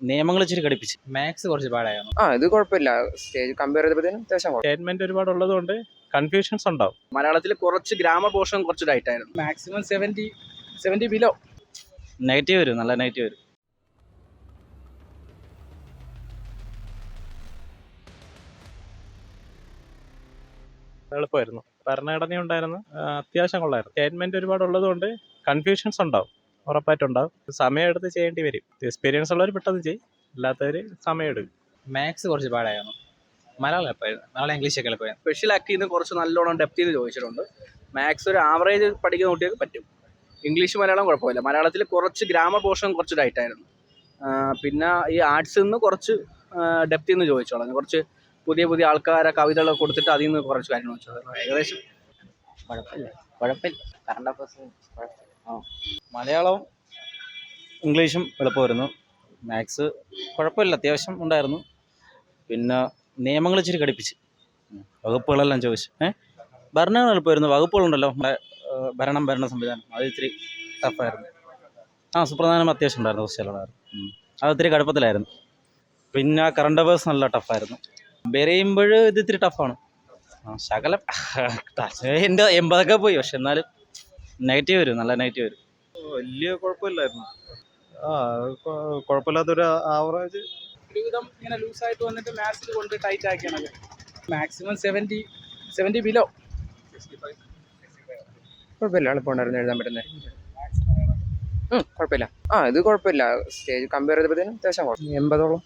നിയമങ്ങൾ ഇച്ചിരി ഘടിപ്പിച്ച്. മാത്സ് കുറച്ച് പാടായിരുന്നു. ഇത് കുഴപ്പമില്ല. സ്റ്റേജ് കമ്പയർ ചെയ്തപ്പോഴത്തേനും അത്യാവശ്യം കുഴപ്പം. സ്റ്റേറ്റ്മെന്റ് ഒരുപാട് ഉള്ളതുകൊണ്ട് കൺഫ്യൂഷൻസ് ഉണ്ടാവും. മലയാളത്തിൽ കുറച്ച് ഗ്രാമർ പോർഷൻ കുറച്ച് ടൈറ്റ് ആയിരുന്നു. Maximum 70 below. നെഗറ്റീവ് വരും, നല്ല നെഗറ്റീവ് വരും. എളുപ്പമായിരുന്നു. ഭരണഘടന ഉണ്ടായിരുന്നു, അത്യാവശ്യം കൊള്ളായിരുന്നു. സ്റ്റേറ്റ്മെന്റ് ഒരുപാട് ഉള്ളതുകൊണ്ട് കൺഫ്യൂഷൻസ് ഉണ്ടാവും, ഉറപ്പായിട്ടുണ്ടാവും. സമയം എടുത്ത് ചെയ്യേണ്ടി വരും. എക്സ്പീരിയൻസ് ഉള്ളവർ പെട്ടെന്ന് ചെയ്യും, അല്ലാത്തവർ സമയം എടുക്കും. മാത്സ് കുറച്ച് പാടായിരുന്നു. മലയാളം എളുപ്പമായിരുന്നു, മലയാളം ഇംഗ്ലീഷൊക്കെ എളുപ്പമായിരുന്നു. സ്പെഷ്യൽ ആക്ടിന്ന് കുറച്ച് നല്ലോണം ഡെപ്ത് ചെയ്ത് ചോദിച്ചിട്ടുണ്ട്. മാത്സ് ഒരു ആവറേജ് പഠിക്കുന്ന കുട്ടികൾക്ക് പറ്റും. ഇംഗ്ലീഷ് മലയാളം കുഴപ്പമില്ല. മലയാളത്തിൽ കുറച്ച് ഗ്രാമർ പോർഷൻ കുറച്ച് ടൈറ്റ് ആയിരുന്നു. പിന്നെ ഈ ആർട്സിൽ നിന്ന് കുറച്ച് ഡെപ്തിൽ നിന്ന് ചോദിച്ചോളാം. കുറച്ച് പുതിയ പുതിയ ആൾക്കാരെ കവിതകളൊക്കെ കൊടുത്തിട്ട് അതിൽ നിന്ന് കുറച്ച് കാര്യങ്ങൾ ചോദിച്ചോളാം. ഏകദേശം കുഴപ്പമില്ല. കറണ്ട് അഫയേഴ്സ് മലയാളവും ഇംഗ്ലീഷും എളുപ്പമായിരുന്നു. മാത്സ് കുഴപ്പമില്ല, അത്യാവശ്യം ഉണ്ടായിരുന്നു. പിന്നെ നിയമങ്ങൾ ഇച്ചിരി ഘടിപ്പിച്ച്, വകുപ്പുകളെല്ലാം ചോദിച്ചു. ഭരണം എളുപ്പമായിരുന്നു. വകുപ്പുകളുണ്ടല്ലോ, നമ്മുടെ ഭരണ സംവിധാനം, അത് ഇത്തിരി ടഫായിരുന്നു. സുപ്രധാനം അത്യാവശ്യം ഉണ്ടായിരുന്നു, ക്വസ്റ്റ്യനുണ്ടായിരുന്നു. അത് ഇത്തിരി കടുപ്പത്തിലായിരുന്നു. പിന്നെ കറണ്ട് അഫയേഴ്സ് നല്ല ടഫായിരുന്നു. കമ്പയർ ഇത് ഇത്തിരി ടഫാണ്. ശകലം എൻ്റെ 80 പോയി. പക്ഷെ എന്നാലും നെഗറ്റീവ് വരും, നല്ല നെഗറ്റീവ് വരും. വലിയ കുഴപ്പമില്ലായിരുന്നു. കുഴപ്പമില്ലാത്തൊരു ആവറേജ്. ഒരുവിധം ഇങ്ങനെ ലൂസായിട്ട് വന്നിട്ട് മാത്സിൽ കൊണ്ട് ടൈറ്റ് ആക്കിയാണ്. Maximum 70 below. കുഴപ്പമില്ല, എളുപ്പമുണ്ടായിരുന്നു എഴുതാൻ പറ്റുന്നത്. കുഴപ്പമില്ല. ഇത് കുഴപ്പമില്ല. സ്റ്റേജ് കമ്പയർ ചെയ്തപ്പോഴത്തേനും അത്യാവശ്യം കുഴപ്പം. 80ഓളം.